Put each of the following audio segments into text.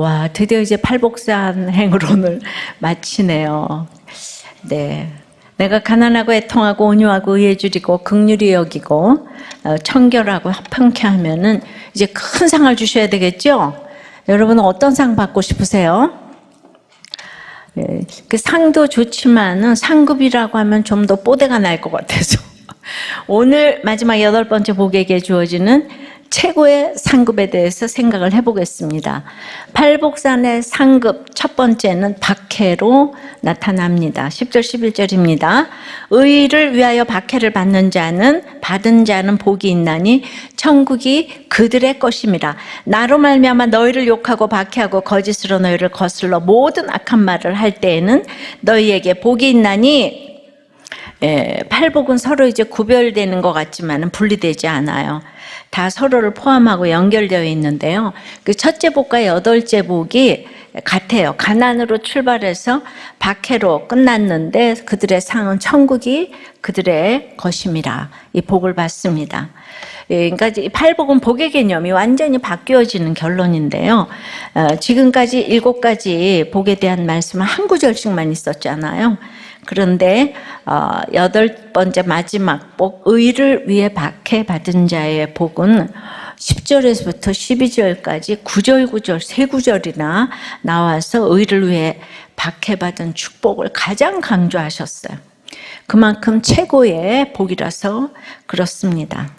와, 드디어 이제 팔복산행을 오늘 마치네요. 네. 내가 가난하고 애통하고 온유하고 의해주리고 긍휼히 여기고 청결하고 화평케 하면은 이제 큰 상을 주셔야 되겠죠? 여러분은 어떤 상 받고 싶으세요? 네. 그 상도 좋지만은 상급이라고 하면 좀 더 뽀대가 날 것 같아서 오늘 마지막 8번째 복에게 주어지는 최고의 상급에 대해서 생각을 해보겠습니다. 팔복산의 상급 첫 번째는 박해로 나타납니다. 10절 11절입니다. 의를 위하여 박해를 받는 자는 받은 자는 복이 있나니 천국이 그들의 것임이라. 나로 말미암아 너희를 욕하고 박해하고 거짓으로 너희를 거슬러 모든 악한 말을 할 때에는 너희에게 복이 있나니. 팔복은 서로 이제 구별되는 것 같지만 분리되지 않아요. 다 서로를 포함하고 연결되어 있는데요. 그 첫째 복과 8째 복이 같아요. 가난으로 출발해서 박해로 끝났는데 그들의 상은 천국이 그들의 것임이라 이 복을 받습니다. 그러니까 이 팔복은 복의 개념이 완전히 바뀌어지는 결론인데요. 지금까지 7가지 복에 대한 말씀은 한 구절씩만 있었잖아요. 그런데 8번째 마지막 복, 의를 위해 박해받은 자의 복은 10절에서부터 12절까지 9절 3구절이나 나와서 의를 위해 박해받은 축복을 가장 강조하셨어요. 그만큼 최고의 복이라서 그렇습니다.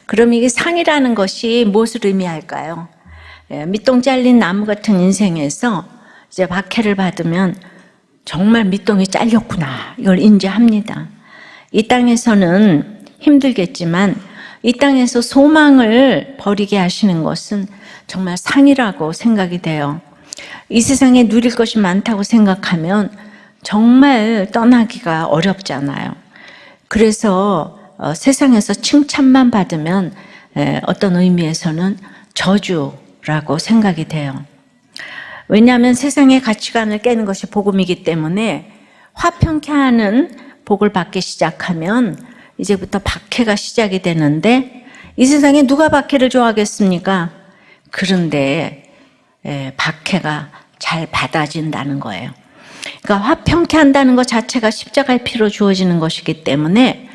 그럼 이게 상이라는 것이 무엇을 의미할까요? 밑동 잘린 나무 같은 인생에서 이제 박해를 받으면 정말 밑동이 잘렸구나 이걸 인지합니다. 이 땅에서는 힘들겠지만 이 땅에서 소망을 버리게 하시는 것은 정말 상이라고 생각이 돼요. 이 세상에 누릴 것이 많다고 생각하면 정말 떠나기가 어렵잖아요. 그래서 세상에서 칭찬만 받으면 어떤 의미에서는 저주라고 생각이 돼요. 왜냐하면 세상의 가치관을 깨는 것이 복음이기 때문에 화평케 하는 복을 받기 시작하면 이제부터 박해가 시작이 되는데 이 세상에 누가 박해를 좋아하겠습니까? 그런데 박해가 잘 받아진다는 거예요. 그러니까 화평케 한다는 것 자체가 십자가의 피로 주어지는 것이기 때문에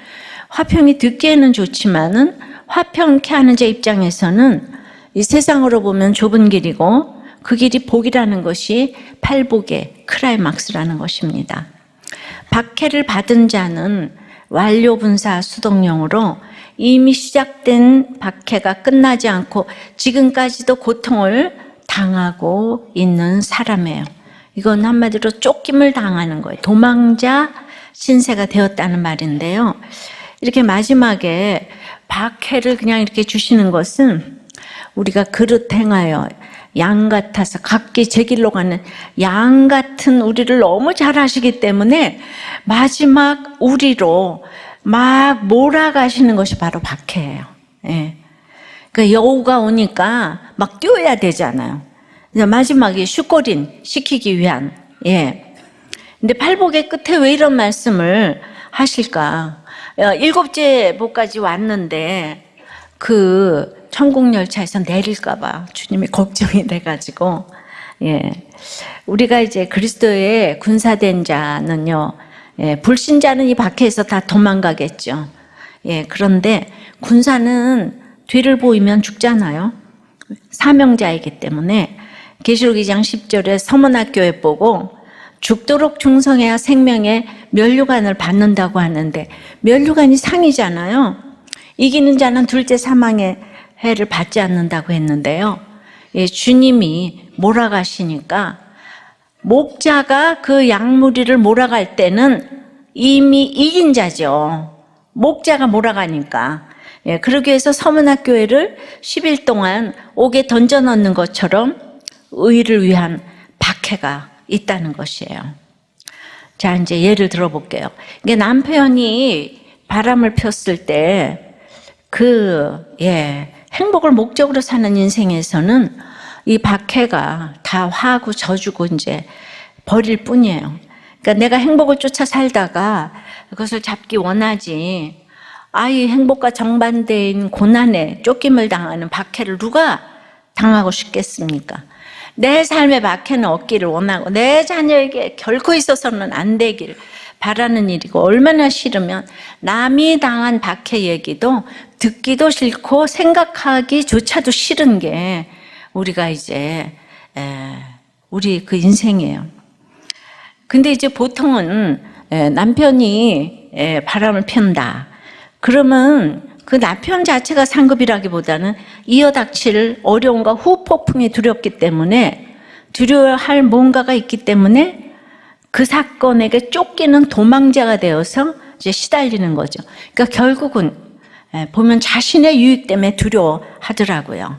화평이 듣기에는 좋지만은 화평케 하는 제 입장에서는 이 세상으로 보면 좁은 길이고 그 길이 복이라는 것이 팔복의 클라이막스라는 것입니다. 박해를 받은 자는 완료분사 수동령으로 이미 시작된 박해가 끝나지 않고 지금까지도 고통을 당하고 있는 사람이에요. 이건 한마디로 쫓김을 당하는 거예요. 도망자 신세가 되었다는 말인데요. 이렇게 마지막에 박해를 그냥 이렇게 주시는 것은 우리가 그릇 행하여 양 같아서 각기 제 길로 가는 양 같은 우리를 너무 잘 아시기 때문에 마지막 우리로 막 몰아가시는 것이 바로 박해예요. 예. 그러니까 여우가 오니까 막 뛰어야 되잖아요. 마지막에 슈꼬린 시키기 위한. 예. 근데 팔복의 끝에 왜 이런 말씀을 하실까? 7째 복까지 왔는데 그 천국열차에서 내릴까봐 주님이 걱정이 돼가지고, 예. 우리가 이제 그리스도의 군사된 자는요, 불신자는 이 박해에서 다 도망가겠죠. 예. 그런데 군사는 뒤를 보이면 죽잖아요. 사명자이기 때문에 계시록 2장 10절에 서문학교에 보고 죽도록 충성해야 생명의 면류관을 받는다고 하는데 면류관이 상이잖아요. 이기는 자는 둘째 사망의 해를 받지 않는다고 했는데요. 예, 주님이 몰아가시니까 목자가 그 양무리를 몰아갈 때는 이미 이긴 자죠. 목자가 몰아가니까. 예, 그러기 위해서 서문학교회를 10일 동안 옥에 던져 넣는 것처럼 의를 위한 박해가 있다는 것이에요. 자, 이제 예를 들어볼게요. 이게 남편이 바람을 폈을 때 행복을 목적으로 사는 인생에서는 이 박해가 다 화하고 져주고 이제 버릴 뿐이에요. 그러니까 내가 행복을 쫓아 살다가 그것을 잡기 원하지. 이 행복과 정반대인 고난에 쫓김을 당하는 박해를 누가 당하고 싶겠습니까? 내 삶의 박해는 없기를 원하고 내 자녀에게 결코 있어서는 안 되길 바라는 일이고, 얼마나 싫으면 남이 당한 박해 얘기도 듣기도 싫고 생각하기조차도 싫은 게 우리가 이제 우리 그 인생이에요. 근데 이제 보통은 남편이 바람을 핀다 그러면 그 남편 자체가 상급이라기보다는 이어닥칠 어려움과 후폭풍이 두렵기 때문에, 두려워할 뭔가가 있기 때문에 그 사건에게 쫓기는 도망자가 되어서 이제 시달리는 거죠. 그러니까 결국은 보면 자신의 유익 때문에 두려워하더라고요.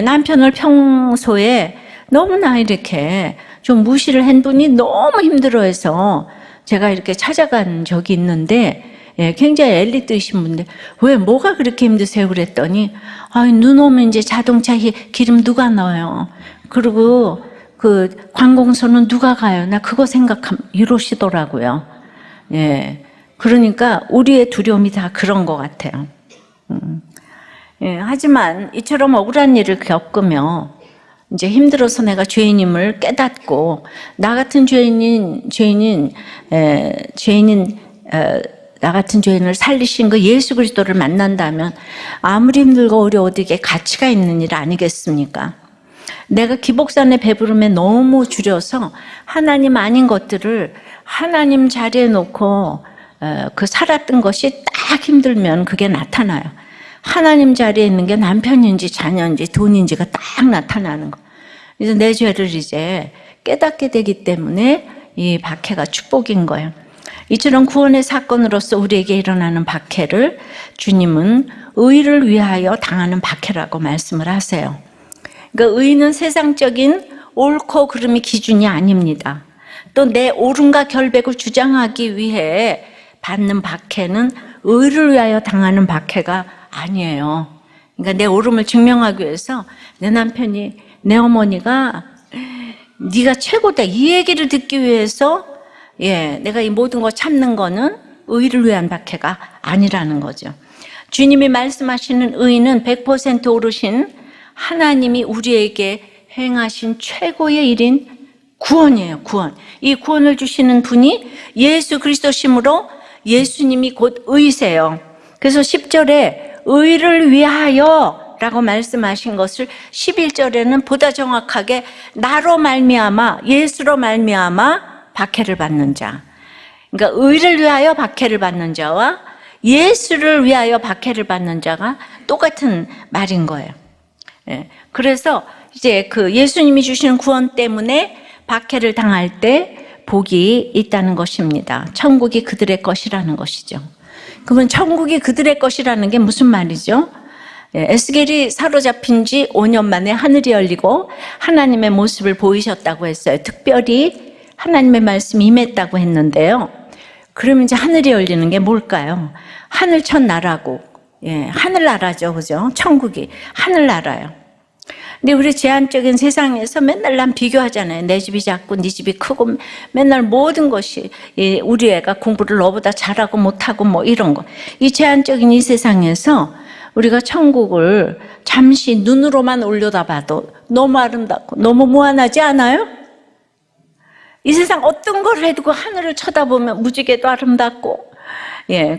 남편을 평소에 너무나 이렇게 좀 무시를 한 분이 너무 힘들어해서 제가 이렇게 찾아간 적이 있는데, 굉장히 엘리트이신 분인데 왜 뭐가 그렇게 힘드세요? 그랬더니 눈 오면 이제 자동차 기름 누가 넣어요? 그리고 그 관공서는 누가 가요? 나 그거 생각하면 이러시더라고요. 그러니까 우리의 두려움이 다 그런 것 같아요. 하지만 이처럼 억울한 일을 겪으며 이제 힘들어서 내가 죄인임을 깨닫고, 나 같은 나 같은 죄인을 살리신 그 예수 그리스도를 만난다면 아무리 힘들고 어려워도 이게 가치가 있는 일 아니겠습니까? 내가 기복산의 배부름에 너무 줄여서 하나님 아닌 것들을 하나님 자리에 놓고 그 살았던 것이 딱 힘들면 그게 나타나요. 하나님 자리에 있는 게 남편인지 자녀인지 돈인지가 딱 나타나는 거. 그래서 내 죄를 이제 깨닫게 되기 때문에 이 박해가 축복인 거예요. 이처럼 구원의 사건으로서 우리에게 일어나는 박해를 주님은 의를 위하여 당하는 박해라고 말씀을 하세요. 그러니까 의는 세상적인 옳고 그름이 기준이 아닙니다. 또 내 옳음과 결백을 주장하기 위해 받는 박해는 의를 위하여 당하는 박해가 아니에요. 그러니까 내 옳음을 증명하기 위해서 내 남편이, 내 어머니가 네가 최고다 이 얘기를 듣기 위해서 내가 이 모든 거 참는 거는 의를 위한 박해가 아니라는 거죠. 주님이 말씀하시는 의는 100% 오르신 하나님이 우리에게 행하신 최고의 일인 구원이에요. 구원. 이 구원을 주시는 분이 예수 그리스도심으로 예수님이 곧 의세요. 그래서 10절에 의를 위하여 라고 말씀하신 것을 11절에는 보다 정확하게 나로 말미암아, 예수로 말미암아 박해를 받는 자. 그러니까 의를 위하여 박해를 받는 자와 예수를 위하여 박해를 받는 자가 똑같은 말인 거예요. 그래서 이제 그 예수님이 주시는 구원 때문에 박해를 당할 때 복이 있다는 것입니다. 천국이 그들의 것이라는 것이죠. 그러면 천국이 그들의 것이라는 게 무슨 말이죠? 에스겔이 사로잡힌 지 5년 만에 하늘이 열리고 하나님의 모습을 보이셨다고 했어요. 특별히 하나님의 말씀이 임했다고 했는데요. 그러면 이제 하늘이 열리는 게 뭘까요? 하늘 첫 나라고, 하늘나라죠, 그죠? 천국이 하늘나라요. 근데 우리 제한적인 세상에서 맨날 남 비교하잖아요. 내 집이 작고 네 집이 크고 맨날 모든 것이 우리 애가 공부를 너보다 잘하고 못하고 뭐 이런 거. 이 제한적인 이 세상에서 우리가 천국을 잠시 눈으로만 올려다봐도 너무 아름답고 너무 무한하지 않아요? 이 세상 어떤 걸 해도 그 하늘을 쳐다보면 무지개도 아름답고,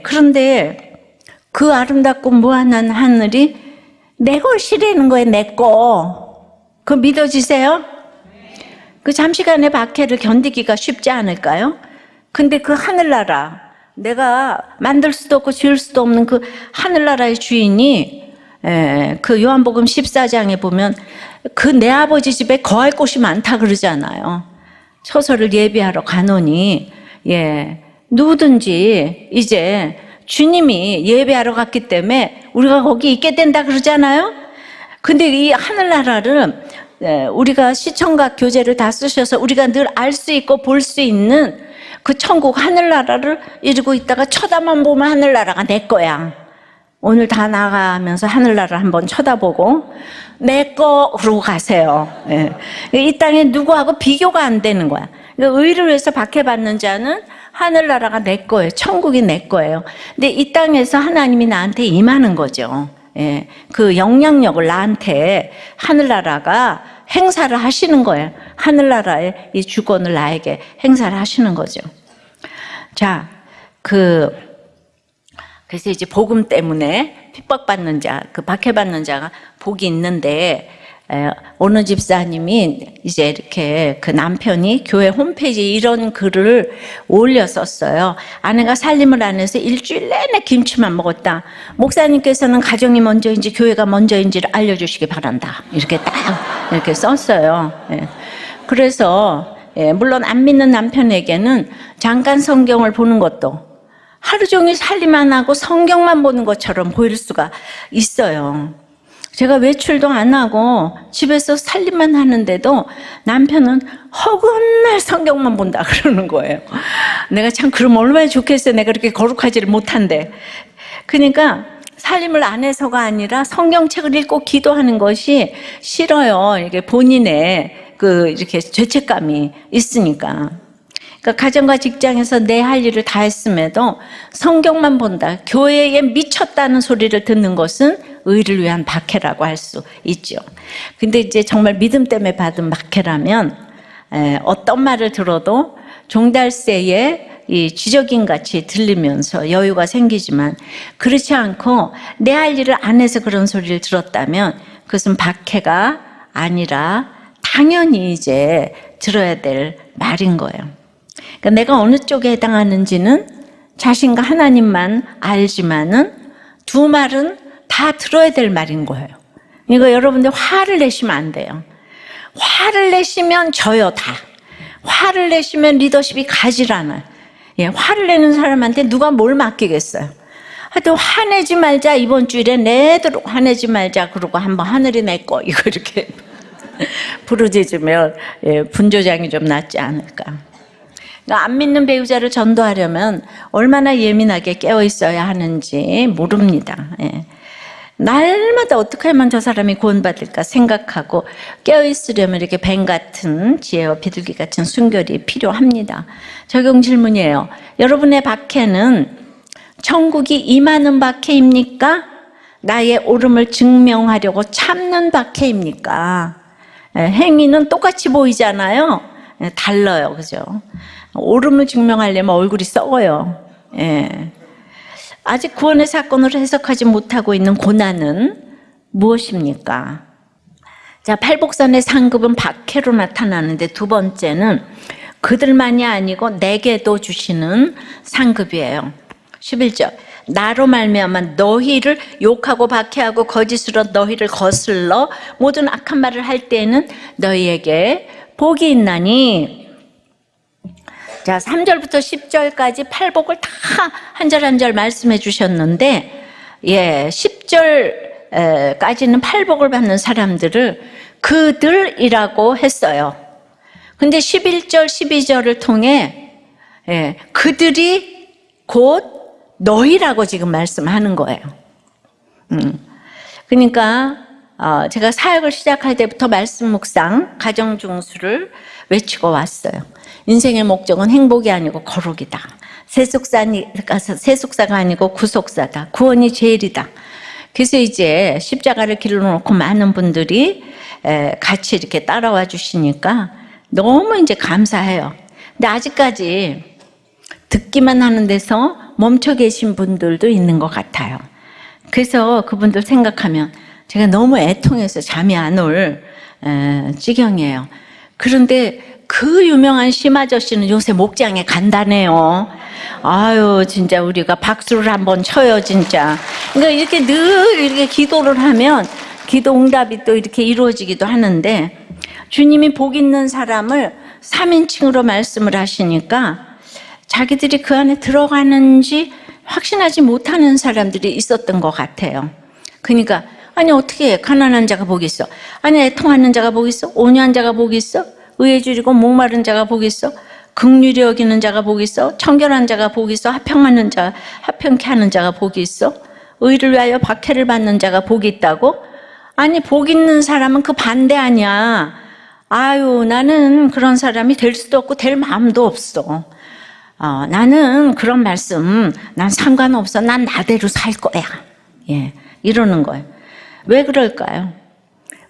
그런데 그 아름답고 무한한 하늘이 내 것이라는 거예요, 내 거. 그거 믿어지세요? 그 잠시간의 박해를 견디기가 쉽지 않을까요? 근데 그 하늘나라, 내가 만들 수도 없고 지을 수도 없는 그 하늘나라의 주인이, 그 요한복음 14장에 보면 그 내 아버지 집에 거할 곳이 많다 그러잖아요. 처소를 예비하러 가노니, 누구든지 이제 주님이 예배하러 갔기 때문에 우리가 거기 있게 된다 그러잖아요. 근데 이 하늘나라를 우리가 시청각 교재를 다 쓰셔서 우리가 늘 알 수 있고 볼 수 있는 그 천국 하늘나라를 이루고 있다가 쳐다만 보면 하늘나라가 내 거야. 오늘 다 나가면서 하늘나라를 한번 쳐다보고 내 거 그러고 가세요. 이 땅에 누구하고 비교가 안 되는 거야. 그러니까 의를 위해서 박해받는 자는 하늘나라가 내 거예요. 천국이 내 거예요. 근데 이 땅에서 하나님이 나한테 임하는 거죠. 그 영향력을 나한테 하늘나라가 행사를 하시는 거예요. 하늘나라의 이 주권을 나에게 행사를 하시는 거죠. 자, 그래서 이제 복음 때문에 핍박받는 자, 그 박해받는 자가 복이 있는데, 어느 집사님이 이제 이렇게 그 남편이 교회 홈페이지에 이런 글을 올렸었어요. 아내가 살림을 안 해서 일주일 내내 김치만 먹었다. 목사님께서는 가정이 먼저인지 교회가 먼저인지를 알려주시기 바란다. 이렇게 딱 이렇게 썼어요. 그래서 물론 안 믿는 남편에게는 잠깐 성경을 보는 것도 하루 종일 살림 안 하고 성경만 보는 것처럼 보일 수가 있어요. 제가 외출도 안 하고 집에서 살림만 하는데도 남편은 허구한 성경만 본다 그러는 거예요. 내가 참 그러면 얼마나 좋겠어요. 내가 그렇게 거룩하지를 못한데. 그러니까 살림을 안 해서가 아니라 성경책을 읽고 기도하는 것이 싫어요. 이게 본인의 이렇게 죄책감이 있으니까. 그러니까 가정과 직장에서 내 할 일을 다 했음에도 성경만 본다. 교회에 미쳤다는 소리를 듣는 것은 의를 위한 박해라고 할 수 있죠. 근데 이제 정말 믿음 때문에 받은 박해라면 어떤 말을 들어도 종달새에 이 쥐적인 같이 들리면서 여유가 생기지만 그렇지 않고 내 할 일을 안 해서 그런 소리를 들었다면 그것은 박해가 아니라 당연히 이제 들어야 될 말인 거예요. 그러니까 내가 어느 쪽에 해당하는지는 자신과 하나님만 알지만은 두 말은 다 들어야 될 말인 거예요. 그러니까 여러분들 화를 내시면 안 돼요. 화를 내시면 져요, 다. 화를 내시면 리더십이 가질 않아요. 화를 내는 사람한테 누가 뭘 맡기겠어요. 하여튼 화내지 말자, 이번 주일에 내도록 화내지 말자 그러고 한번 하늘이 내 거 이거 이렇게 부르짖으면 분조장이 좀 낫지 않을까. 그러니까 안 믿는 배우자를 전도하려면 얼마나 예민하게 깨어 있어야 하는지 모릅니다. 날마다 어떻게 하면 저 사람이 구원받을까 생각하고 깨어 있으려면 이렇게 뱀 같은 지혜와 비둘기 같은 순결이 필요합니다. 적용 질문이에요. 여러분의 박해는 천국이 임하는 박해입니까? 나의 옳음을 증명하려고 참는 박해입니까? 행위는 똑같이 보이잖아요. 달라요, 그죠? 옳음을 증명하려면 얼굴이 썩어요. 아직 구원의 사건으로 해석하지 못하고 있는 고난은 무엇입니까? 자, 팔복선의 상급은 박해로 나타나는데 두 번째는 그들만이 아니고 내게도 주시는 상급이에요. 11절. 나로 말미암아 너희를 욕하고 박해하고 거짓으로 너희를 거슬러 모든 악한 말을 할 때에는 너희에게 복이 있나니. 자, 3절부터 10절까지 팔복을 다 한 절 한 절 말씀해 주셨는데 10절까지는 팔복을 받는 사람들을 그들이라고 했어요. 근데 11절, 12절을 통해 그들이 곧 너희라고 지금 말씀하는 거예요. 그러니까 제가 사역을 시작할 때부터 말씀 묵상, 가정 중수를 외치고 왔어요. 인생의 목적은 행복이 아니고 거룩이다. 세속사가 아니고 구속사다. 구원이 제일이다. 그래서 이제 십자가를 길러놓고 많은 분들이 같이 이렇게 따라와 주시니까 너무 이제 감사해요. 근데 아직까지 듣기만 하는 데서 멈춰 계신 분들도 있는 것 같아요. 그래서 그분들 생각하면 제가 너무 애통해서 잠이 안 올 지경이에요. 그런데 그 유명한 심아저씨는 요새 목장에 간다네요. 아유, 진짜 우리가 박수를 한번 쳐요, 진짜. 그러니까 이렇게 늘 이렇게 기도를 하면 기도 응답이 또 이렇게 이루어지기도 하는데 주님이 복 있는 사람을 3인칭으로 말씀을 하시니까 자기들이 그 안에 들어가는지 확신하지 못하는 사람들이 있었던 것 같아요. 그러니까 아니 어떻게 가난한 자가 복이 있어? 아니 애통하는 자가 복이 있어? 온유한 자가 복이 있어? 의에 줄이고 목마른 자가 복이 있어? 긍휼히 여기는 자가 복이 있어? 청결한 자가 복이 있어? 합평케 하는 자가 복이 있어? 의를 위하여 박해를 받는 자가 복이 있다고? 아니 복 있는 사람은 그 반대 아니야. 아유, 나는 그런 사람이 될 수도 없고 될 마음도 없어. 나는 그런 말씀 난 상관없어. 난 나대로 살 거야. 이러는 거예요. 왜 그럴까요?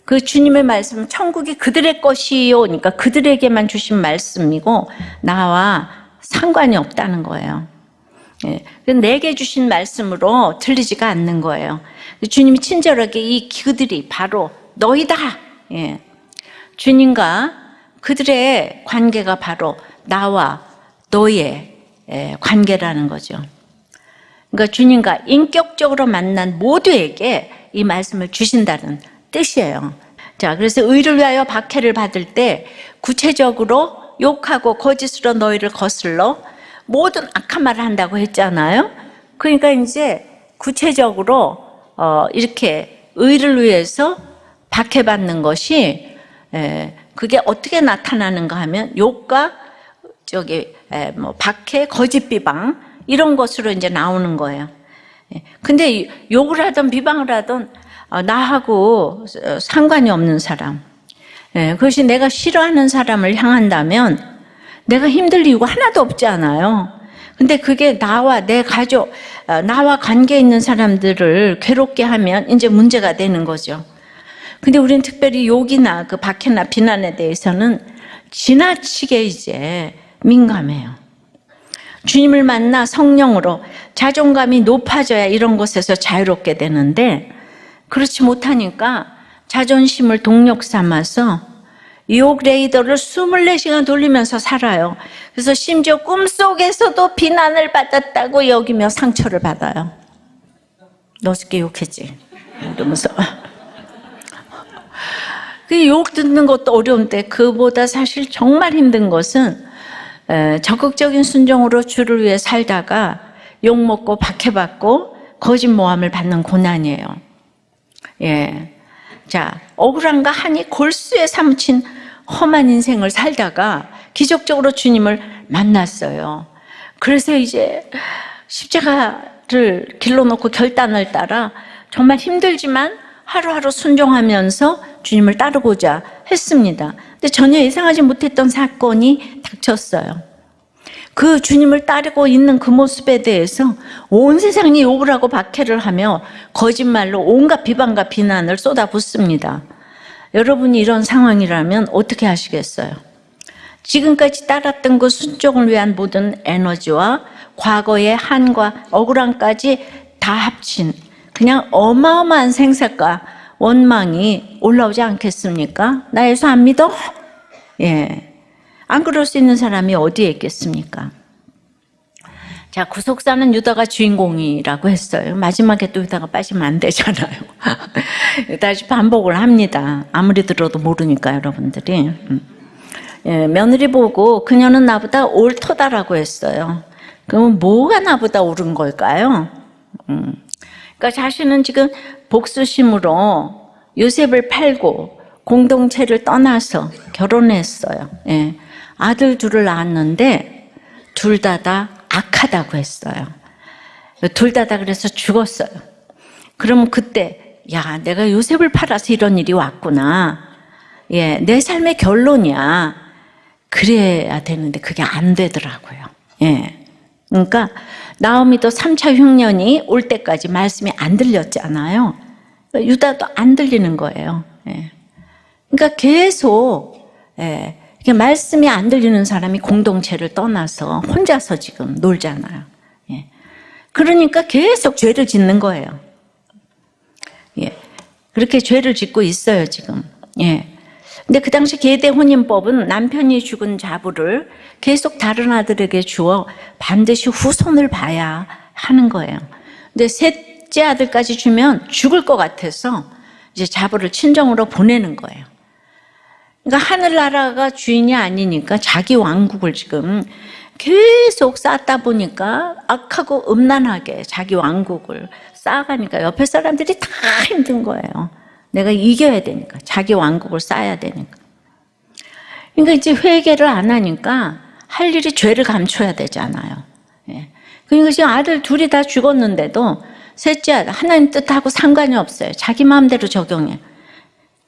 그 주님의 말씀은 천국이 그들의 것이요, 그러니까 그들에게만 주신 말씀이고 나와 상관이 없다는 거예요. 예, 내게 주신 말씀으로 들리지가 않는 거예요. 주님이 친절하게 이 그들이 바로 너희다. 예, 주님과 그들의 관계가 바로 나와 너의 관계라는 거죠. 그러니까 주님과 인격적으로 만난 모두에게 이 말씀을 주신다는 뜻이에요. 자, 그래서 의를 위하여 박해를 받을 때 구체적으로 욕하고 거짓으로 너희를 거슬러 모든 악한 말을 한다고 했잖아요. 그러니까 이제 구체적으로 이렇게 의를 위해서 박해받는 것이 그게 어떻게 나타나는가 하면 욕과 박해, 거짓 비방 이런 것으로 이제 나오는 거예요. 근데 욕을 하든 비방을 하든 나하고 상관이 없는 사람, 그것이 내가 싫어하는 사람을 향한다면 내가 힘들 이유가 하나도 없지 않아요. 근데 그게 나와 내 가족, 나와 관계 있는 사람들을 괴롭게 하면 이제 문제가 되는 거죠. 근데 우리는 특별히 욕이나 그 박해나 비난에 대해서는 지나치게 이제 민감해요. 주님을 만나 성령으로 자존감이 높아져야 이런 것에서 자유롭게 되는데 그렇지 못하니까 자존심을 동력 삼아서 욕 레이더를 24시간 돌리면서 살아요. 그래서 심지어 꿈속에서도 비난을 받았다고 여기며 상처를 받아요. 너 어저께 욕했지? 이러면서. 그 욕 듣는 것도 어려운데 그보다 사실 정말 힘든 것은 적극적인 순종으로 주를 위해 살다가 욕먹고 박해받고 거짓모함을 받는 고난이에요. 예. 자, 억울함과 한이 골수에 사무친 험한 인생을 살다가 기적적으로 주님을 만났어요. 그래서 이제 십자가를 길러 놓고 결단을 따라 정말 힘들지만 하루하루 순종하면서 주님을 따르고자 했습니다. 근데 전혀 예상하지 못했던 사건이 닥쳤어요. 그 주님을 따르고 있는 그 모습에 대해서 온 세상이 욕을 하고 박해를 하며 거짓말로 온갖 비방과 비난을 쏟아붓습니다. 여러분이 이런 상황이라면 어떻게 하시겠어요? 지금까지 따랐던 그 순종을 위한 모든 에너지와 과거의 한과 억울함까지 다 합친 그냥 어마어마한 생사과 원망이 올라오지 않겠습니까? 나 예수 안 믿어? 예. 안 그럴 수 있는 사람이 어디에 있겠습니까? 자, 구속사는 유다가 주인공이라고 했어요. 마지막에 또 유다가 빠지면 안 되잖아요. 다시 반복을 합니다. 아무리 들어도 모르니까 여러분들이. 예, 며느리 보고 그녀는 나보다 옳도다라고 했어요. 그러면 뭐가 나보다 옳은 걸까요? 그러니까 자신은 지금 복수심으로 요셉을 팔고 공동체를 떠나서 결혼했어요. 예. 아들 둘을 낳았는데 둘 다 악하다고 했어요. 둘 다 그래서 죽었어요. 그러면 그때 야, 내가 요셉을 팔아서 이런 일이 왔구나. 예, 내 삶의 결론이야. 그래야 되는데 그게 안 되더라고요. 예. 그러니까 나오미도 3차 흉년이 올 때까지 말씀이 안 들렸잖아요. 유다도 안 들리는 거예요. 예. 그러니까 계속 이게 말씀이 안 들리는 사람이 공동체를 떠나서 혼자서 지금 놀잖아요. 예. 그러니까 계속 죄를 짓는 거예요. 예. 그렇게 죄를 짓고 있어요, 지금. 예. 근데 그 당시 계대 혼인법은 남편이 죽은 자부를 계속 다른 아들에게 주어 반드시 후손을 봐야 하는 거예요. 근데 셋째 아들까지 주면 죽을 것 같아서 이제 자부를 친정으로 보내는 거예요. 그러니까 하늘나라가 주인이 아니니까 자기 왕국을 지금 계속 쌓다 보니까 악하고 음란하게 자기 왕국을 쌓아가니까 옆에 사람들이 다 힘든 거예요. 내가 이겨야 되니까, 자기 왕국을 쌓아야 되니까. 그러니까 이제 회개를 안 하니까 할 일이 죄를 감춰야 되잖아요. 예. 그러니까 지금 아들 둘이 다 죽었는데도 셋째 아들, 하나님 뜻하고 상관이 없어요. 자기 마음대로 적용해.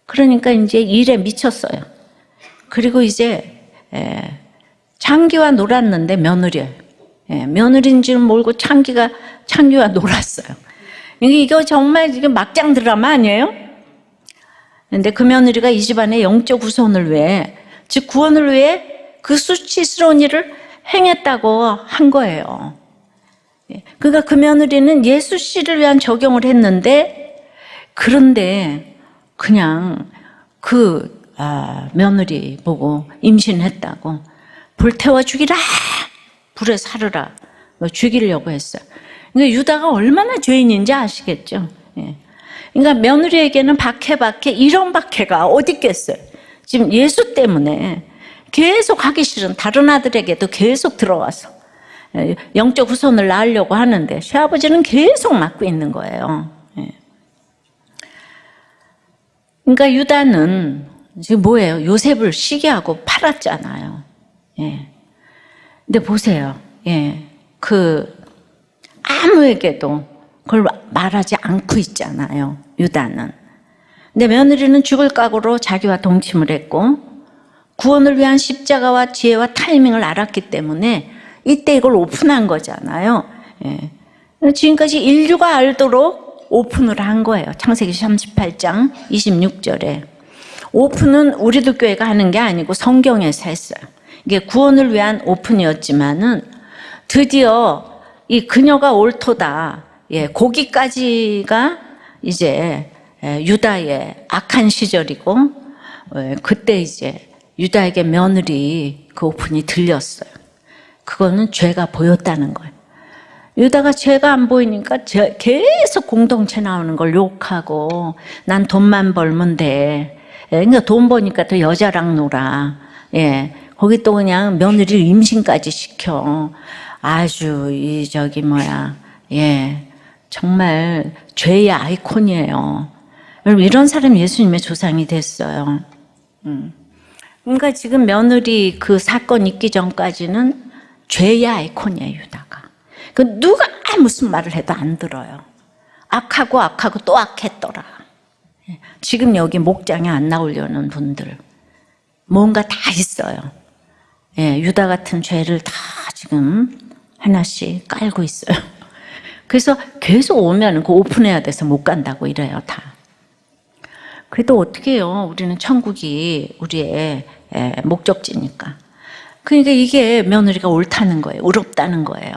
그러니까 이제 일에 미쳤어요. 그리고 이제 창기와 놀았는데 며느리예요. 며느리인 줄 모르고 창기와 놀았어요. 이거 정말 지금 막장 드라마 아니에요? 근데 그 며느리가 이 집안의 영적 후손을 위해, 즉 구원을 위해 그 수치스러운 일을 행했다고 한 거예요. 그러니까 그 며느리는 예수 씨를 위한 적용을 했는데, 그런데 그냥 그 며느리 보고 임신했다고 불태워 죽이라, 불에 사르라, 죽이려고 했어요. 그러니까 유다가 얼마나 죄인인지 아시겠죠? 그러니까 며느리에게는 박해 이런 박해가 어디 있겠어요. 지금 예수 때문에 계속 하기 싫은 다른 아들에게도 계속 들어와서 영적 후손을 낳으려고 하는데 시아버지는 계속 막고 있는 거예요. 그러니까 유다는 지금 뭐예요? 요셉을 시기하고 팔았잖아요. 근데 보세요. 아무에게도 그걸 말하지 않고 있잖아요, 유다는. 근데 며느리는 죽을 각오로 자기와 동침을 했고, 구원을 위한 십자가와 지혜와 타이밍을 알았기 때문에 이때 이걸 오픈한 거잖아요. 지금까지 인류가 알도록 오픈을 한 거예요. 창세기 38장 26절에. 오픈은 우리도 교회가 하는 게 아니고 성경에서 했어요. 이게 구원을 위한 오픈이었지만은 드디어 이 그녀가 옳도다. 거기까지가 이제 유다의 악한 시절이고, 그때 이제 유다에게 며느리 그 오픈이 들렸어요. 그거는 죄가 보였다는 거예요. 유다가 죄가 안 보이니까 계속 공동체 나오는 걸 욕하고, 난 돈만 벌면 돼. 그러니까 돈 버니까 또 여자랑 놀아. 거기 또 그냥 며느리를 임신까지 시켜. 아주 정말 죄의 아이콘이에요. 여러분, 이런 사람이 예수님의 조상이 됐어요. 그러니까 지금 며느리 그 사건 있기 전까지는 죄의 아이콘이에요, 유다가. 그 누가 무슨 말을 해도 안 들어요. 악하고 또 악했더라. 지금 여기 목장에 안 나오려는 분들 뭔가 다 있어요. 유다 같은 죄를 다 지금 하나씩 깔고 있어요. 그래서 계속 오면 그 오픈해야 돼서 못 간다고 이래요, 다. 그래도 어떻게 해요? 우리는 천국이 우리의 목적지니까. 그러니까 이게 며느리가 옳다는 거예요. 의롭다는 거예요.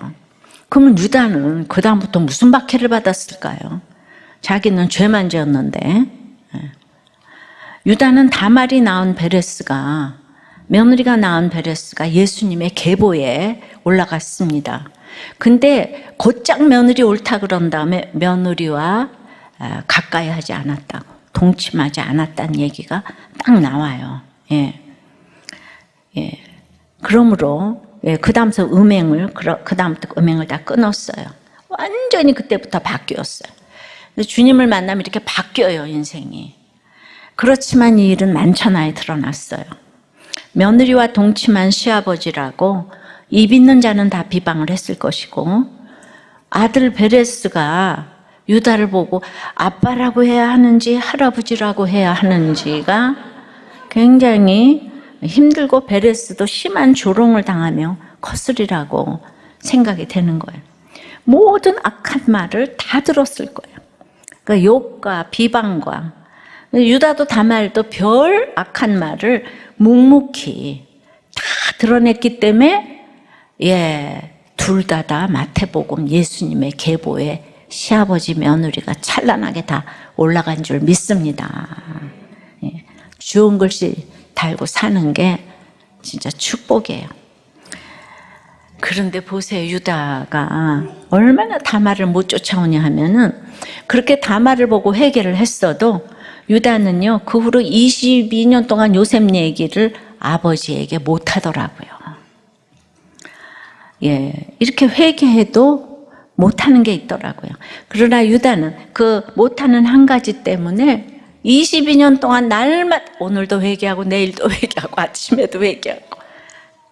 그러면 유다는 그다음부터 무슨 박해를 받았을까요? 자기는 죄만 지었는데. 유다는 다말이 낳은 베레스가, 며느리가 낳은 베레스가 예수님의 계보에 올라갔습니다. 근데 곧장 며느리 옳다 그런 다음에 며느리와 가까이 하지 않았다고, 동침하지 않았다는 얘기가 딱 나와요. 그러므로 그 다음부터 음행을 다 끊었어요. 완전히 그때부터 바뀌었어요. 주님을 만나면 이렇게 바뀌어요, 인생이. 그렇지만 이 일은 만천하에 드러났어요. 며느리와 동침한 시아버지라고 입 있는 자는 다 비방을 했을 것이고, 아들 베레스가 유다를 보고 아빠라고 해야 하는지 할아버지라고 해야 하는지가 굉장히 힘들고, 베레스도 심한 조롱을 당하며 거스리라고 생각이 되는 거예요. 모든 악한 말을 다 들었을 거예요. 그러니까 욕과 비방과, 유다도 다말도 별 악한 말을 묵묵히 다 드러냈기 때문에 둘 다 마태복음 예수님의 계보에 시아버지 며느리가 찬란하게 다 올라간 줄 믿습니다. 좋은 글씨 달고 사는 게 진짜 축복이에요. 그런데 보세요, 유다가 얼마나 다말을 못 쫓아오냐 하면은, 그렇게 다말을 보고 회개를 했어도 유다는요, 그 후로 22년 동안 요셉 얘기를 아버지에게 못 하더라고요. 이렇게 회개해도 못하는 게 있더라고요. 그러나 유다는 그 못하는 한 가지 때문에 22년 동안 날마다 오늘도 회개하고 내일도 회개하고 아침에도 회개하고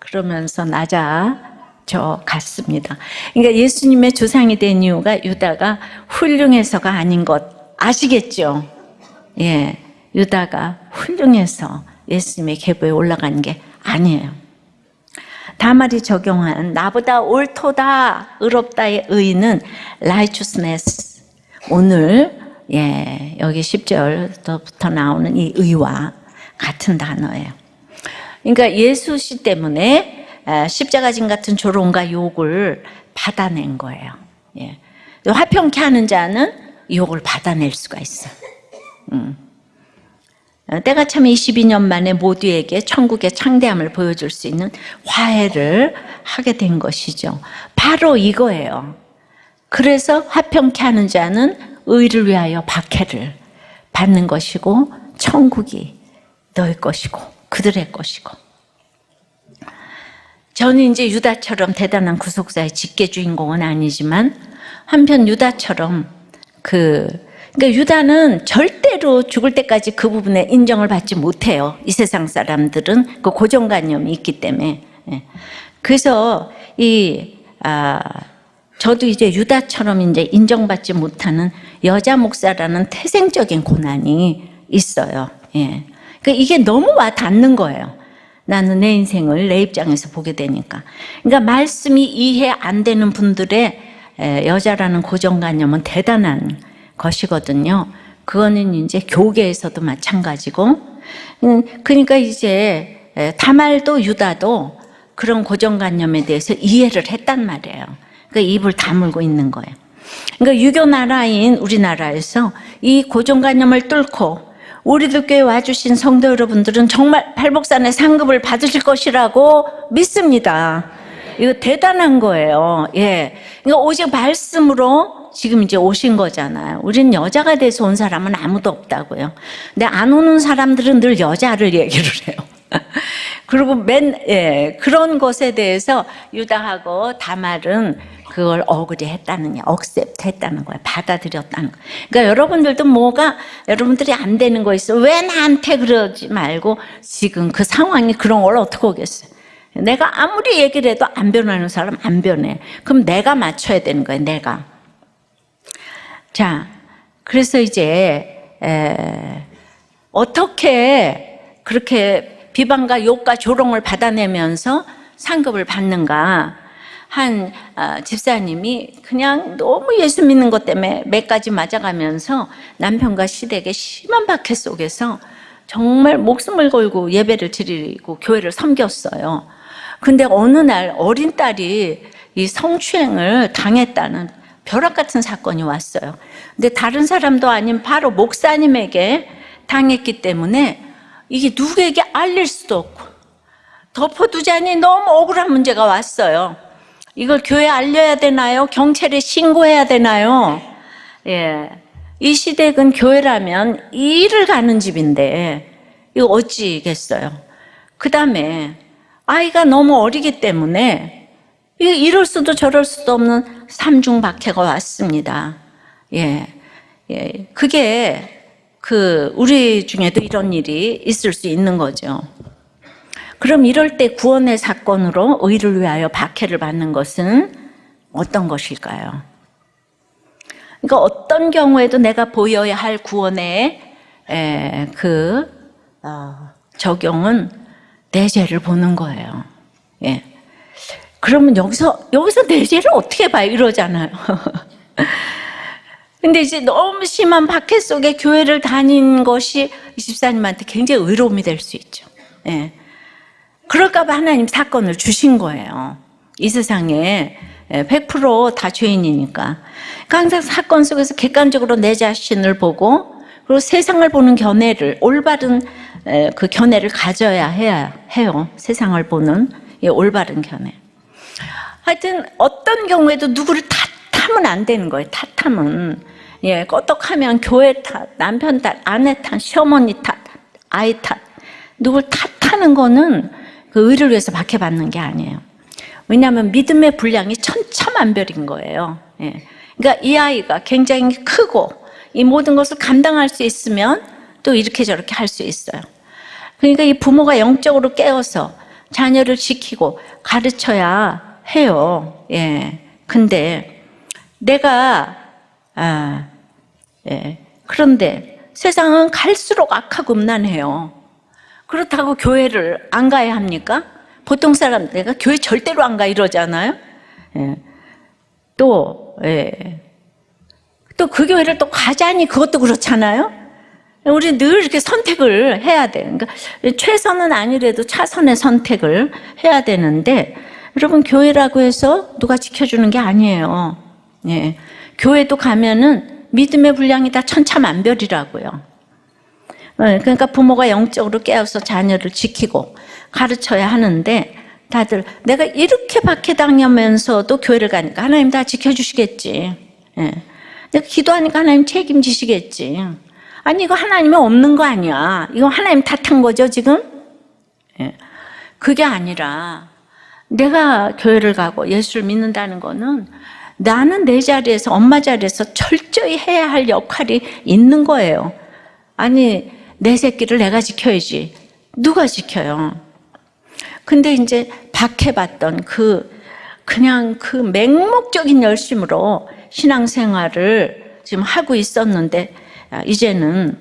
그러면서 낮아져 갔습니다. 그러니까 예수님의 조상이 된 이유가 유다가 훌륭해서가 아닌 것 아시겠죠? 유다가 훌륭해서 예수님의 계보에 올라간 게 아니에요. 다말이 적용한 나보다 옳도다, 의롭다의 의의는 righteousness, 오늘 예, 여기 10절부터 나오는 이 의와 같은 단어예요. 그러니까 예수 씨 때문에 십자가진 같은 조롱과 욕을 받아낸 거예요. 예. 화평케 하는 자는 욕을 받아낼 수가 있어. 때가 참 22년 만에 모두에게 천국의 창대함을 보여줄 수 있는 화해를 하게 된 것이죠. 바로 이거예요. 그래서 화평케 하는 자는 의를 위하여 박해를 받는 것이고 천국이 너의 것이고 그들의 것이고. 저는 이제 유다처럼 대단한 구속사의 직계 주인공은 아니지만 한편 유다처럼 그러니까 유다는 절대로 죽을 때까지 그 부분에 인정을 받지 못해요. 이 세상 사람들은 그 고정관념이 있기 때문에. 그래서 저도 이제 유다처럼 이제 인정받지 못하는 여자 목사라는 태생적인 고난이 있어요. 예. 그러니까 이게 너무 와 닿는 거예요. 나는 내 인생을 내 입장에서 보게 되니까. 그러니까 말씀이 이해 안 되는 분들의 여자라는 고정관념은 대단한 것이거든요. 그거는 이제 교계에서도 마찬가지고. 그러니까 이제 다말도 유다도 그런 고정관념에 대해서 이해를 했단 말이에요. 그러니까 입을 다물고 있는 거예요. 그러니까 유교 나라인 우리나라에서 이 고정관념을 뚫고 우리들 교회 와주신 성도 여러분들은 정말 팔복산의 상급을 받으실 것이라고 믿습니다. 이거 대단한 거예요. 예. 그러니까 오직 말씀으로 지금 이제 오신 거잖아요. 우린 여자가 돼서 온 사람은 아무도 없다고요. 근데 안 오는 사람들은 늘 여자를 얘기를 해요. 그리고 그런 것에 대해서 유다하고 다말은 그걸 억울히 했다는, 억셉트 했다는 거예요. 받아들였다는 거예요. 그러니까 여러분들도 여러분들이 안 되는 거 있어. 왜 나한테 그러지 말고 지금 그 상황이 그런 걸 어떻게 오겠어요. 내가 아무리 얘기를 해도 안 변하는 사람 안 변해. 그럼 내가 맞춰야 되는 거예요. 내가. 자, 그래서 이제 어떻게 그렇게 비방과 욕과 조롱을 받아내면서 상급을 받는가. 한 집사님이 그냥 너무 예수 믿는 것 때문에 몇 가지 맞아가면서 남편과 시댁의 심한 박해 속에서 정말 목숨을 걸고 예배를 드리고 교회를 섬겼어요. 근데 어느 날 어린 딸이 이 성추행을 당했다는 벼락 같은 사건이 왔어요. 근데 다른 사람도 아닌 바로 목사님에게 당했기 때문에 이게 누구에게 알릴 수도 없고 덮어두자니 너무 억울한 문제가 왔어요. 이걸 교회에 알려야 되나요? 경찰에 신고해야 되나요? 예. 이 시댁은 교회라면 일을 가는 집인데 이거 어찌겠어요? 그 다음에 아이가 너무 어리기 때문에 이럴 수도 저럴 수도 없는 삼중 박해가 왔습니다. 예. 예. 그게 우리 중에도 이런 일이 있을 수 있는 거죠. 그럼 이럴 때 구원의 사건으로 의를 위하여 박해를 받는 것은 어떤 것일까요? 그러니까 어떤 경우에도 내가 보여야 할 구원의 적용은 내 죄를 보는 거예요. 예. 그러면 여기서 내 죄를 어떻게 봐? 이러잖아요. 근데 이제 너무 심한 박해 속에 교회를 다닌 것이 이 집사님한테 굉장히 의로움이 될 수 있죠. 예. 그럴까봐 하나님 사건을 주신 거예요. 이 세상에 100% 다 죄인이니까. 그러니까 항상 사건 속에서 객관적으로 내 자신을 보고 그리고 세상을 보는 견해를, 올바른 그 견해를 가져야 해요. 세상을 보는 이 올바른 견해. 하여튼 어떤 경우에도 누구를 탓하면 안 되는 거예요. 탓하면. 예, 껐떡하면 교회 탓, 남편 탓, 아내 탓, 시어머니 탓, 아이 탓. 누굴 탓하는 거는 그 의를 위해서 박해받는 게 아니에요. 왜냐하면 믿음의 분량이 천차만별인 거예요. 예. 그러니까 이 아이가 굉장히 크고 이 모든 것을 감당할 수 있으면 또 이렇게 저렇게 할 수 있어요. 그러니까 이 부모가 영적으로 깨어서 자녀를 지키고 가르쳐야 해요. 예. 근데 내가 그런데 세상은 갈수록 악하고 음란해요. 그렇다고 교회를 안 가야 합니까? 보통 사람 내가 교회 절대로 안 가 이러잖아요. 또 또 그 교회를 또 가자니 그것도 그렇잖아요. 우리 늘 이렇게 선택을 해야 돼요. 그러니까 최선은 아니래도 차선의 선택을 해야 되는데, 여러분, 교회라고 해서 누가 지켜주는 게 아니에요. 예. 교회도 가면은 믿음의 분량이 다 천차만별이라고요. 그러니까 부모가 영적으로 깨어서 자녀를 지키고 가르쳐야 하는데, 다들 내가 이렇게 박해당하면서도 교회를 가니까 하나님 다 지켜주시겠지. 예. 내가 기도하니까 하나님 책임지시겠지. 아니, 이거 하나님이 없는 거 아니야. 이거 하나님 탓한 거죠, 지금? 예. 그게 아니라 내가 교회를 가고 예수를 믿는다는 거는 나는 내 자리에서, 엄마 자리에서 철저히 해야 할 역할이 있는 거예요. 아니, 내 새끼를 내가 지켜야지. 누가 지켜요? 근데 이제 박해받던 그냥 그 맹목적인 열심으로 신앙생활을 지금 하고 있었는데, 이제는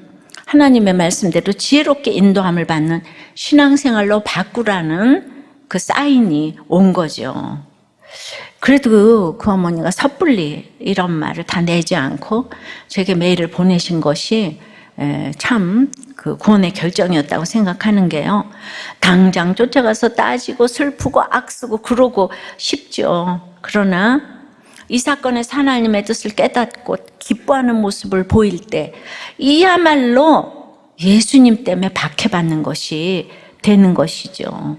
하나님의 말씀대로 지혜롭게 인도함을 받는 신앙생활로 바꾸라는 그 사인이 온 거죠. 그래도 그 어머니가 섣불리 이런 말을 다 내지 않고 제게 메일을 보내신 것이 참 그 구원의 결정이었다고 생각하는 게요. 당장 쫓아가서 따지고 슬프고 악쓰고 그러고 싶죠. 그러나 이 사건에서 하나님의 뜻을 깨닫고 기뻐하는 모습을 보일 때 이야말로 예수님 때문에 박해받는 것이 되는 것이죠.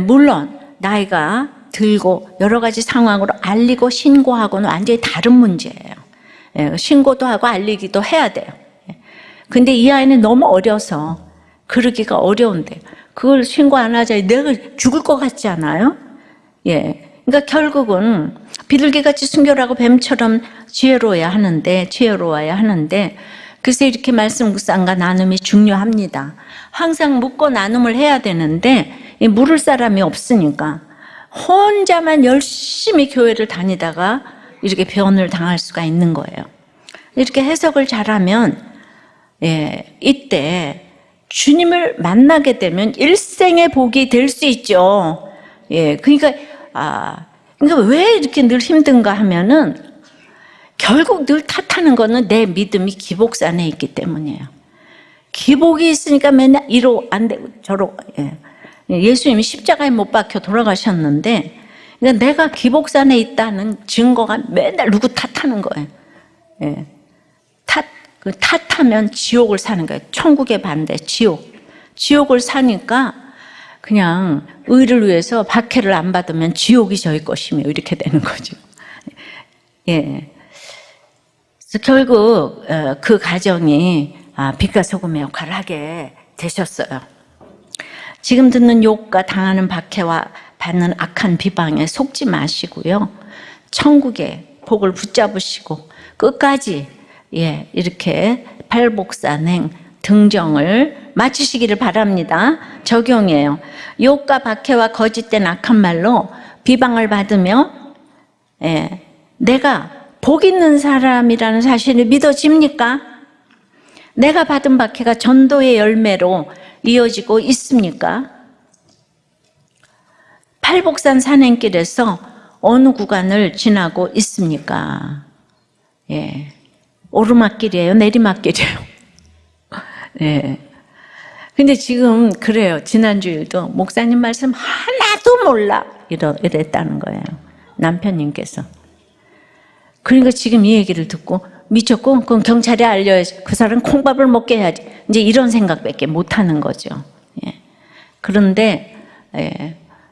물론 나이가 들고 여러 가지 상황으로 알리고 신고하고는 완전히 다른 문제예요. 신고도 하고 알리기도 해야 돼요. 근데 이 아이는 너무 어려서 그러기가 어려운데 그걸 신고 안 하자 내가 죽을 것 같지 않아요? 예. 그러니까 결국은 비둘기같이 순결하고 뱀처럼 지혜로워야 하는데 그래서 이렇게 말씀 묵상과 나눔이 중요합니다. 항상 묻고 나눔을 해야 되는데 물을 사람이 없으니까 혼자만 열심히 교회를 다니다가 이렇게 변을 당할 수가 있는 거예요. 이렇게 해석을 잘하면 이때 주님을 만나게 되면 일생의 복이 될 수 있죠. 그러니까 왜 이렇게 늘 힘든가 하면은 결국 늘 탓하는 거는 내 믿음이 기복산에 있기 때문이에요. 기복이 있으니까 맨날 이러 안 되고 저러. 예수님이 십자가에 못 박혀 돌아가셨는데, 그러니까 내가 기복산에 있다는 증거가 맨날 누구 탓하는 거예요. 탓하면 지옥을 사는 거예요. 천국의 반대, 지옥을 사니까 그냥 의를 위해서 박해를 안 받으면 지옥이 저희 것이며 이렇게 되는 거죠. 그래서 결국 그 가정이 빛과 소금의 역할을 하게 되셨어요. 지금 듣는 욕과 당하는 박해와 받는 악한 비방에 속지 마시고요. 천국의 복을 붙잡으시고 끝까지 이렇게 팔복산행 등정을 마치시기를 바랍니다. 적용이에요. 욕과 박해와 거짓된 악한 말로 비방을 받으며 내가 복 있는 사람이라는 사실이 믿어집니까? 내가 받은 박해가 전도의 열매로 이어지고 있습니까? 팔복산 산행길에서 어느 구간을 지나고 있습니까? 오르막길이에요? 내리막길이에요? 근데 지금 그래요. 지난주일도 목사님 말씀 하나도 몰라 이랬다는 거예요. 남편님께서. 그러니까 지금 이 얘기를 듣고 미쳤고 그럼 경찰에 알려야지. 그 사람 콩밥을 먹게 해야지. 이제 이런 생각밖에 못하는 거죠. 그런데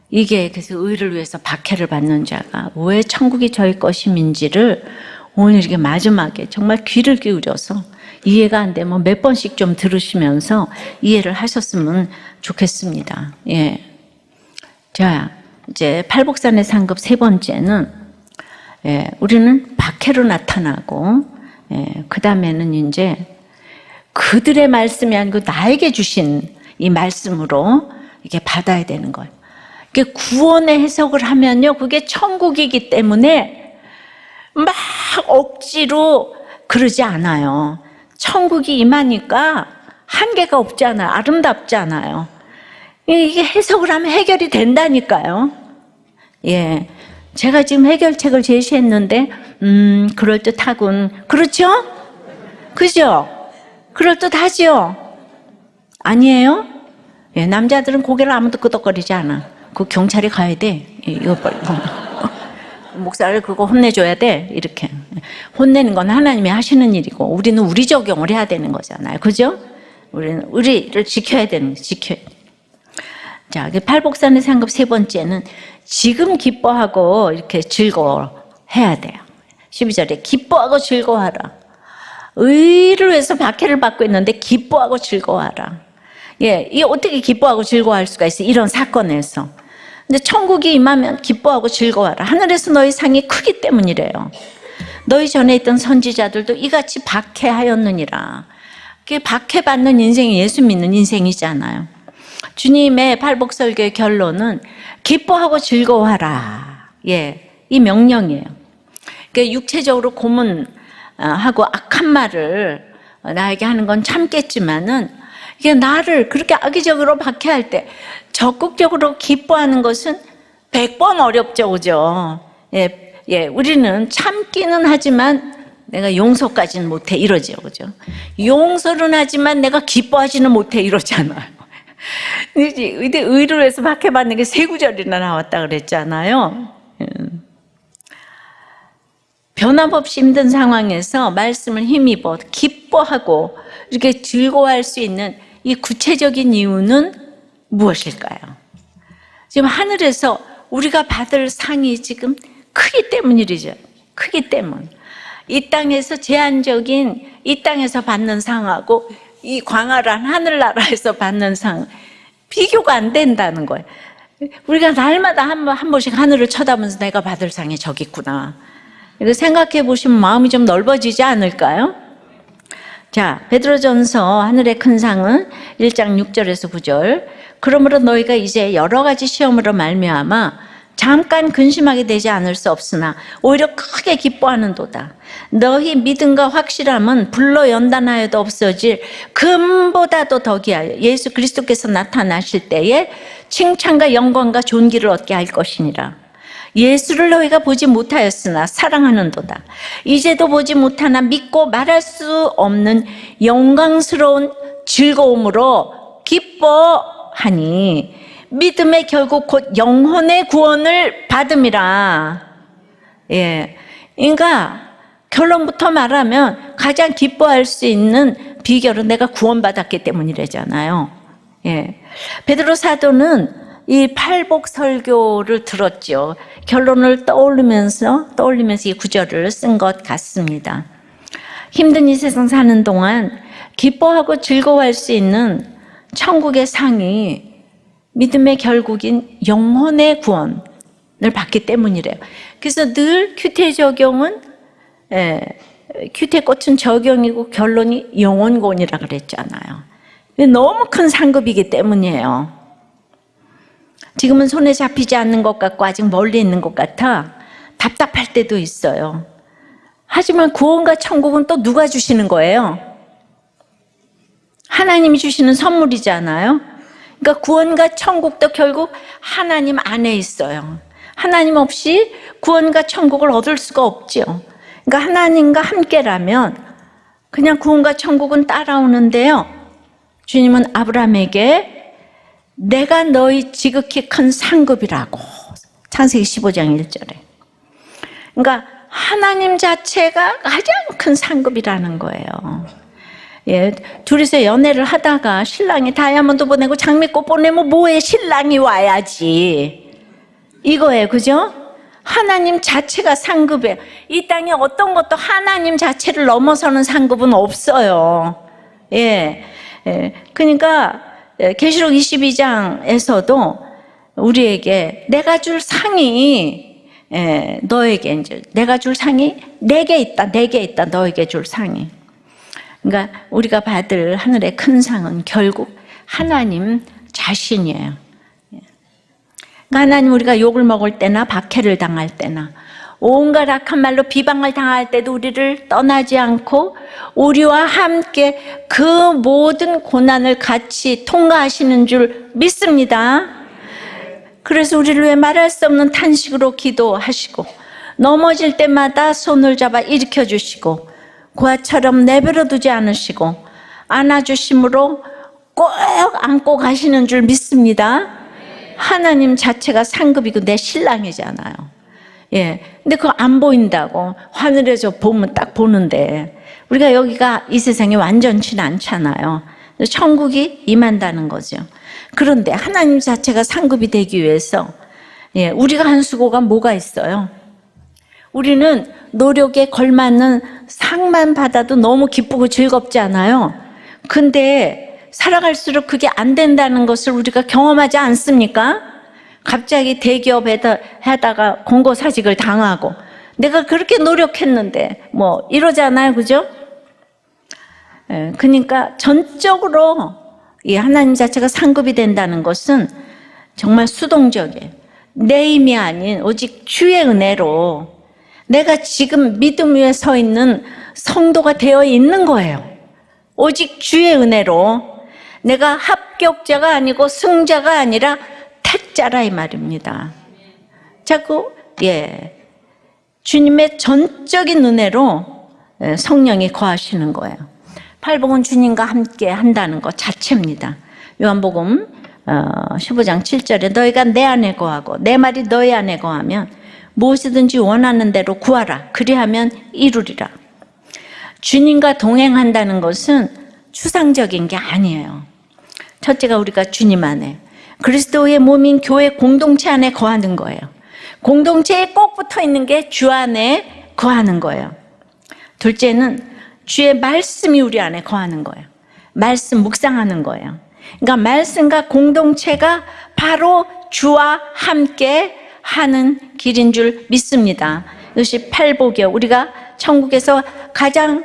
이게 그래서 의를 위해서 박해를 받는 자가 왜 천국이 저희 것임인지를 오늘 이렇게 마지막에 정말 귀를 기울여서 이해가 안 되면 몇 번씩 좀 들으시면서 이해를 하셨으면 좋겠습니다. 자, 이제 팔복산의 상급 세 번째는 우리는 박해로 나타나고 그 다음에는 이제 그들의 말씀이 아니고 나에게 주신 이 말씀으로 이게 받아야 되는 거예요. 이게 구원의 해석을 하면요, 그게 천국이기 때문에 막 억지로 그러지 않아요. 천국이 임하니까 한계가 없잖아요. 아름답잖아요. 이게 해석을 하면 해결이 된다니까요. 제가 지금 해결책을 제시했는데 그럴듯하군. 그렇죠? 그죠? 그럴듯하죠? 아니에요? 예, 남자들은 고개를 아무도 끄덕거리지 않아. 그 경찰이 가야 돼. 이거 빨리. 목사를 그거 혼내줘야 돼. 이렇게. 혼내는 건 하나님이 하시는 일이고, 우리는 우리 적용을 해야 되는 거잖아요. 그죠? 우리는 우리를 지켜야 되는 거예요. 지켜야 돼. 자, 팔복산의 상급 세 번째는 지금 기뻐하고 이렇게 즐거워해야 돼요. 12절에 기뻐하고 즐거워하라. 의를 위해서 박해를 받고 있는데 기뻐하고 즐거워하라. 예, 이게 어떻게 기뻐하고 즐거워할 수가 있어요? 이런 사건에서. 근데 천국이 임하면 기뻐하고 즐거워하라. 하늘에서 너희 상이 크기 때문이래요. 너희 전에 있던 선지자들도 이같이 박해하였느니라. 그게 박해받는 인생이 예수 믿는 인생이잖아요. 주님의 팔복설교의 결론은 기뻐하고 즐거워하라. 예, 이 명령이에요. 그러니까 육체적으로 고문하고 악한 말을 나에게 하는 건 참겠지만은 이게 나를 그렇게 악의적으로 박해할 때 적극적으로 기뻐하는 것은 100번 어렵죠, 그죠? 예, 우리는 참기는 하지만 내가 용서까지는 못해 이러죠, 그죠? 용서는 하지만 내가 기뻐하지는 못해 이러잖아요. 근데 의를 해서 박해받는 게 세 구절이나 나왔다 그랬잖아요. 변함없이 힘든 상황에서 말씀을 힘입어 기뻐하고 이렇게 즐거워할 수 있는 이 구체적인 이유는 무엇일까요? 지금 하늘에서 우리가 받을 상이 지금 크기 때문이죠. 크기 때문. 이 땅에서 제한적인 이 땅에서 받는 상하고 이 광활한 하늘나라에서 받는 상 비교가 안 된다는 거예요. 우리가 날마다 한 번씩 하늘을 쳐다보면서 내가 받을 상이 저기 있구나. 이거 생각해 보시면 마음이 좀 넓어지지 않을까요? 자, 베드로전서 하늘의 큰 상은 1장 6절에서 9절. 그러므로 너희가 이제 여러 가지 시험으로 말미암아 잠깐 근심하게 되지 않을 수 없으나 오히려 크게 기뻐하는도다. 너희 믿음과 확실함은 불로 연단하여도 없어질 금보다도 더기하여 예수 그리스도께서 나타나실 때에 칭찬과 영광과 존귀를 얻게 할 것이니라. 예수를 너희가 보지 못하였으나 사랑하는도다. 이제도 보지 못하나 믿고 말할 수 없는 영광스러운 즐거움으로 기뻐하니 믿음의 결국 곧 영혼의 구원을 받음이라. 예, 그러니까 결론부터 말하면 가장 기뻐할 수 있는 비결은 내가 구원받았기 때문이래잖아요. 예, 베드로 사도는 이 팔복 설교를 들었죠. 결론을 떠올리면서 이 구절을 쓴 것 같습니다. 힘든 이 세상 사는 동안 기뻐하고 즐거워할 수 있는 천국의 상이 믿음의 결국인 영혼의 구원을 받기 때문이래요. 그래서 늘 큐티의 적용은 큐티의 꽃은 적용이고 결론이 영혼구원이라 그랬잖아요. 너무 큰 상급이기 때문이에요. 지금은 손에 잡히지 않는 것 같고 아직 멀리 있는 것 같아 답답할 때도 있어요. 하지만 구원과 천국은 또 누가 주시는 거예요? 하나님이 주시는 선물이잖아요. 그러니까 구원과 천국도 결국 하나님 안에 있어요. 하나님 없이 구원과 천국을 얻을 수가 없죠. 그러니까 하나님과 함께라면 그냥 구원과 천국은 따라오는데요. 주님은 아브라함에게 내가 너희 지극히 큰 상급이라고 창세기 15장 1절에. 그러니까 하나님 자체가 가장 큰 상급이라는 거예요. 예, 둘이서 연애를 하다가 신랑이 다이아몬드 보내고 장미꽃 보내면 뭐해? 신랑이 와야지. 이거예요, 그죠? 하나님 자체가 상급이에요. 이 땅에 어떤 것도 하나님 자체를 넘어서는 상급은 없어요. 예, 그러니까 계시록 22장에서도 우리에게 내가 줄 상이 너에게 이제 내가 줄 상이 내게 있다, 너에게 줄 상이. 그러니까 우리가 받을 하늘의 큰 상은 결국 하나님 자신이에요. 그러니까 하나님 우리가 욕을 먹을 때나 박해를 당할 때나 온갖 악한 말로 비방을 당할 때도 우리를 떠나지 않고 우리와 함께 그 모든 고난을 같이 통과하시는 줄 믿습니다. 그래서 우리를 위해 말할 수 없는 탄식으로 기도하시고 넘어질 때마다 손을 잡아 일으켜 주시고 고아처럼 내버려 두지 않으시고 안아주심으로 꼭 안고 가시는 줄 믿습니다. 하나님 자체가 상급이고 내 신랑이잖아요. 예. 근데 그거 안 보인다고. 하늘에서 보면 딱 보는데 우리가 여기가 이 세상에 완전치는 않잖아요. 천국이 임한다는 거죠. 그런데 하나님 자체가 상급이 되기 위해서 예, 우리가 한 수고가 뭐가 있어요? 우리는 노력에 걸맞는 상만 받아도 너무 기쁘고 즐겁지 않아요? 근데 살아갈수록 그게 안 된다는 것을 우리가 경험하지 않습니까? 갑자기 대기업에다 하다가 공고사직을 당하고 내가 그렇게 노력했는데 뭐 이러잖아요, 그죠? 예, 그러니까 전적으로 이 하나님 자체가 상급이 된다는 것은 정말 수동적이에요. 내 힘이 아닌 오직 주의 은혜로 내가 지금 믿음 위에 서 있는 성도가 되어 있는 거예요. 오직 주의 은혜로 내가 합격자가 아니고 승자가 아니라 택자라 이 말입니다. 자꾸 예, 주님의 전적인 은혜로 성령이 거하시는 거예요. 팔복은 주님과 함께 한다는 것 자체입니다. 요한복음 15장 7절에 너희가 내 안에 거하고 내 말이 너희 안에 거하면 무엇이든지 원하는 대로 구하라. 그리하면 이루리라. 주님과 동행한다는 것은 추상적인 게 아니에요. 첫째가 우리가 주님 안에 그리스도의 몸인 교회 공동체 안에 거하는 거예요. 공동체에 꼭 붙어 있는 게 주 안에 거하는 거예요. 둘째는 주의 말씀이 우리 안에 거하는 거예요. 말씀 묵상하는 거예요. 그러니까 말씀과 공동체가 바로 주와 함께 하는 길인 줄 믿습니다. 이것이 팔복이요. 우리가 천국에서 가장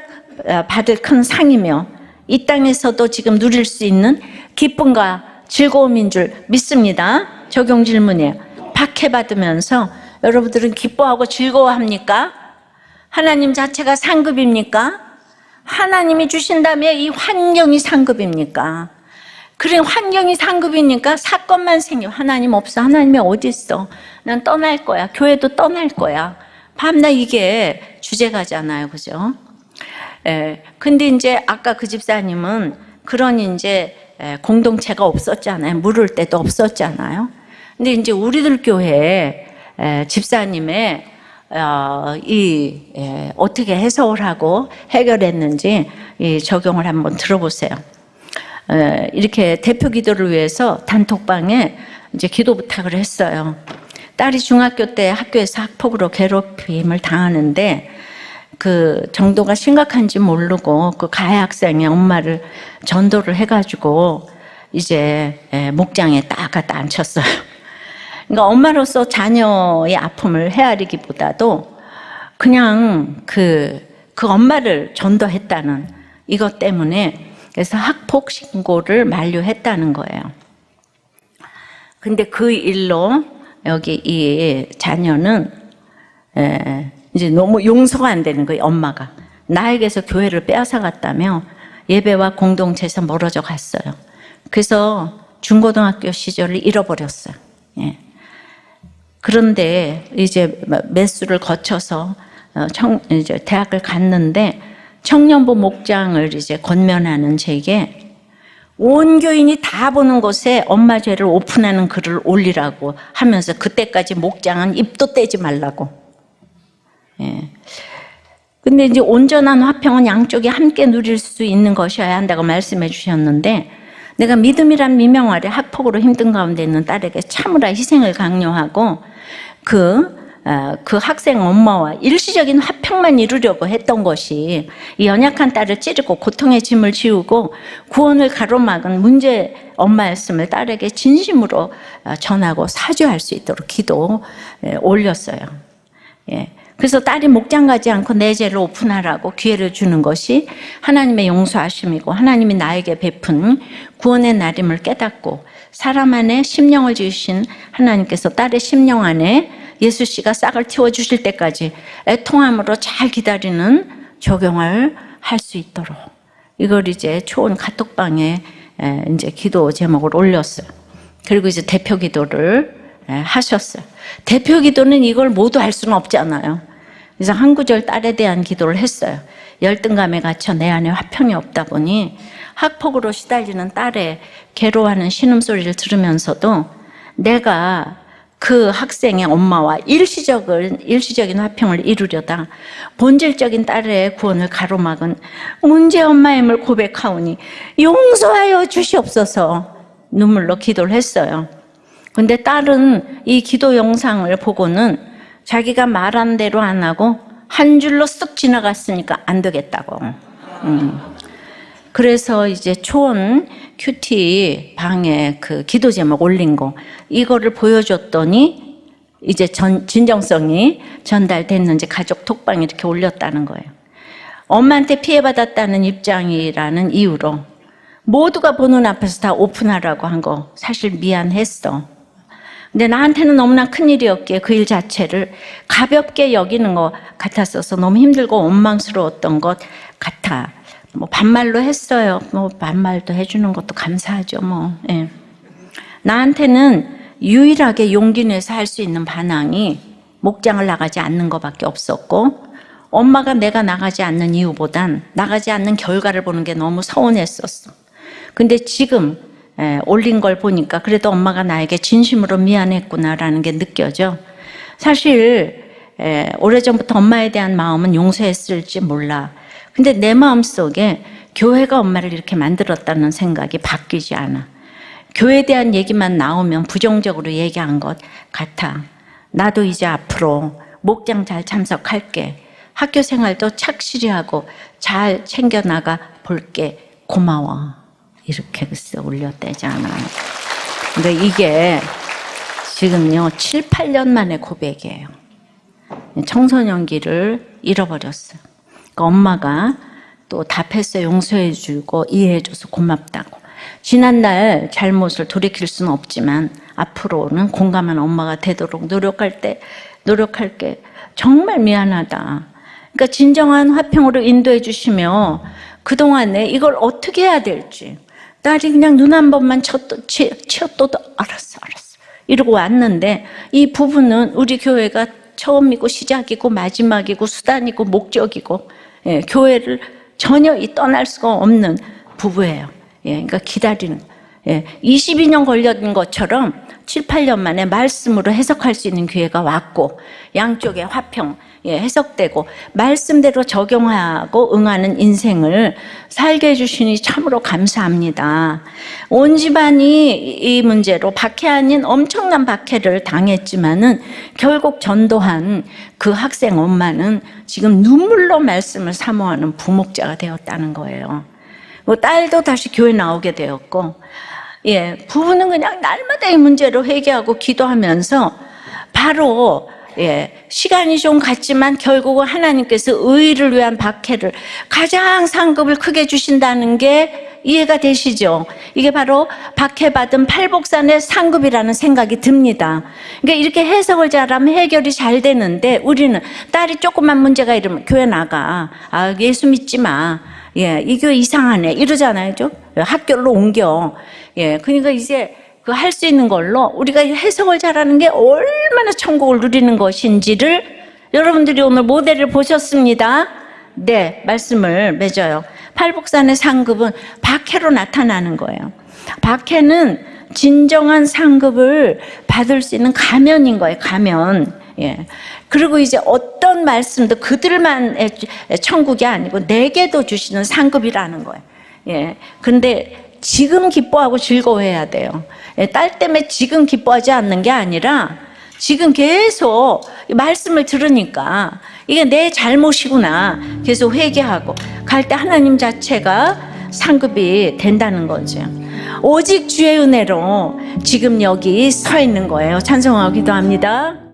받을 큰 상이며 이 땅에서도 지금 누릴 수 있는 기쁨과 즐거움인 줄 믿습니다. 적용 질문이에요. 박해받으면서 여러분들은 기뻐하고 즐거워합니까? 하나님 자체가 상급입니까? 하나님이 주신다면 이 환경이 상급입니까? 그래, 환경이 상급이니까 사건만 생겨. 하나님 없어. 하나님이 어디 있어? 난 떠날 거야. 교회도 떠날 거야. 밤낮 이게 주제가잖아요. 그죠? 예. 근데 이제 아까 그 집사님은 그런 이제 공동체가 없었잖아요. 물을 때도 없었잖아요. 근데 이제 우리들 교회에 집사님의 어떻게 해석을 하고 해결했는지 이 적용을 한번 들어보세요. 이렇게 대표 기도를 위해서 단톡방에 이제 기도 부탁을 했어요. 딸이 중학교 때 학교에서 학폭으로 괴롭힘을 당하는데 그 정도가 심각한지 모르고 그 가해 학생이 엄마를 전도를 해가지고 이제 목장에 딱 갖다 앉혔어요. 그러니까 엄마로서 자녀의 아픔을 헤아리기보다도 그냥 그 엄마를 전도했다는 이것 때문에 그래서 학폭 신고를 만료했다는 거예요. 근데 그 일로 여기 이 자녀는 이제 너무 용서가 안 되는 거예요. 엄마가 나에게서 교회를 빼앗아갔다며 예배와 공동체에서 멀어져 갔어요. 그래서 중고등학교 시절을 잃어버렸어요. 예. 그런데 이제 매수를 거쳐서 이제 대학을 갔는데 청년부 목장을 이제 권면하는 제게 온 교인이 다 보는 곳에 엄마 죄를 오픈하는 글을 올리라고 하면서 그때까지 목장은 입도 떼지 말라고. 예. 근데 이제 온전한 화평은 양쪽이 함께 누릴 수 있는 것이어야 한다고 말씀해 주셨는데 내가 믿음이란 미명 아래 학폭으로 힘든 가운데 있는 딸에게 참으라 희생을 강요하고 그 학생 엄마와 일시적인 화평만 이루려고 했던 것이 이 연약한 딸을 찌르고 고통의 짐을 지우고 구원을 가로막은 문제 엄마였음을 딸에게 진심으로 전하고 사죄할 수 있도록 기도 올렸어요. 예. 그래서 딸이 목장 가지 않고 내 죄를 오픈하라고 기회를 주는 것이 하나님의 용서하심이고 하나님이 나에게 베푼 구원의 날임을 깨닫고 사람 안에 심령을 지으신 하나님께서 딸의 심령 안에 예수 씨가 싹을 틔워주실 때까지 애통함으로 잘 기다리는 적용을 할 수 있도록 이걸 이제 초원 카톡방에 이제 기도 제목을 올렸어요. 그리고 이제 대표 기도를 하셨어요. 대표 기도는 이걸 모두 할 수는 없잖아요. 그래서 한 구절 딸에 대한 기도를 했어요. 열등감에 갇혀 내 안에 화평이 없다 보니 학폭으로 시달리는 딸의 괴로워하는 신음소리를 들으면서도 내가 그 학생의 엄마와 일시적인 화평을 이루려다 본질적인 딸의 구원을 가로막은 문제 엄마임을 고백하오니 용서하여 주시옵소서 눈물로 기도를 했어요. 근데 딸은 이 기도 영상을 보고는 자기가 말한 대로 안 하고 한 줄로 쓱 지나갔으니까 안 되겠다고. 그래서 이제 초원 큐티 방에 그 기도 제목 올린 거 이거를 보여줬더니 이제 진정성이 전달됐는지 가족 톡방에 이렇게 올렸다는 거예요. 엄마한테 피해받았다는 입장이라는 이유로 모두가 보는 앞에서 다 오픈하라고 한 거 사실 미안했어. 근데 나한테는 너무나 큰일이었기에 그 일 자체를 가볍게 여기는 것 같았어서 너무 힘들고 원망스러웠던 것 같아. 뭐 반말로 했어요. 뭐 반말도 해주는 것도 감사하죠. 뭐 예. 나한테는 유일하게 용기 내서 할 수 있는 반항이 목장을 나가지 않는 것밖에 없었고 엄마가 내가 나가지 않는 이유보단 나가지 않는 결과를 보는 게 너무 서운했었어. 근데 지금 올린 걸 보니까 그래도 엄마가 나에게 진심으로 미안했구나라는 게 느껴져. 사실 오래전부터 엄마에 대한 마음은 용서했을지 몰라. 근데 내 마음속에 교회가 엄마를 이렇게 만들었다는 생각이 바뀌지 않아. 교회에 대한 얘기만 나오면 부정적으로 얘기한 것 같아. 나도 이제 앞으로 목장 잘 참석할게. 학교 생활도 착실히 하고 잘 챙겨나가 볼게. 고마워. 이렇게 글쎄 올렸대잖아. 근데 이게 지금요 7, 8년 만에 고백이에요. 청소년기를 잃어버렸어요. 그러니까 엄마가 또 답했어요. 용서해주고 이해해줘서 고맙다고. 지난날 잘못을 돌이킬 수는 없지만 앞으로는 공감한 엄마가 되도록 노력할게. 정말 미안하다. 그러니까 진정한 화평으로 인도해 주시며 그동안에 이걸 어떻게 해야 될지 딸이 그냥 눈 한 번만 치어떠도 알았어 이러고 왔는데 이 부분은 우리 교회가 처음이고 시작이고 마지막이고 수단이고 목적이고 교회를 전혀 떠날 수가 없는 부부예요. 그러니까 기다리는 22년 걸린 것처럼 7, 8년 만에 말씀으로 해석할 수 있는 기회가 왔고 양쪽의 화평 해석되고 말씀대로 적용하고 응하는 인생을 살게 해주시니 참으로 감사합니다. 온 집안이 이 문제로 박해 아닌 엄청난 박해를 당했지만은 결국 전도한 그 학생 엄마는 지금 눈물로 말씀을 사모하는 부목자가 되었다는 거예요. 딸도 다시 교회 나오게 되었고 부부는 그냥 날마다 이 문제로 회개하고 기도하면서 바로 시간이 좀 갔지만 결국은 하나님께서 의를 위한 박해를 가장 상급을 크게 주신다는 게 이해가 되시죠? 이게 바로 박해받은 팔복산의 상급이라는 생각이 듭니다. 그러니까 이렇게 해석을 잘하면 해결이 잘 되는데 우리는 딸이 조그만 문제가 이러면 교회 나가. 예수 믿지 마. 이 교회 이상하네. 이러잖아요. 좀 학교로 옮겨. 그러니까 이제 그 할 수 있는 걸로 우리가 해석을 잘하는 게 얼마나 천국을 누리는 것인지를 여러분들이 오늘 모델을 보셨습니다. 네, 말씀을 맺어요. 팔복산의 상급은 박해로 나타나는 거예요. 박해는 진정한 상급을 받을 수 있는 가면인 거예요. 가면. 그리고 이제 어떤 말씀도 그들만의 천국이 아니고 내게도 주시는 상급이라는 거예요. 근데 지금 기뻐하고 즐거워해야 돼요. 딸 때문에 지금 기뻐하지 않는 게 아니라 지금 계속 말씀을 들으니까 이게 내 잘못이구나 계속 회개하고 갈 때 하나님 자체가 상급이 된다는 거죠. 오직 주의 은혜로 지금 여기 서 있는 거예요. 찬송하고 기도합니다.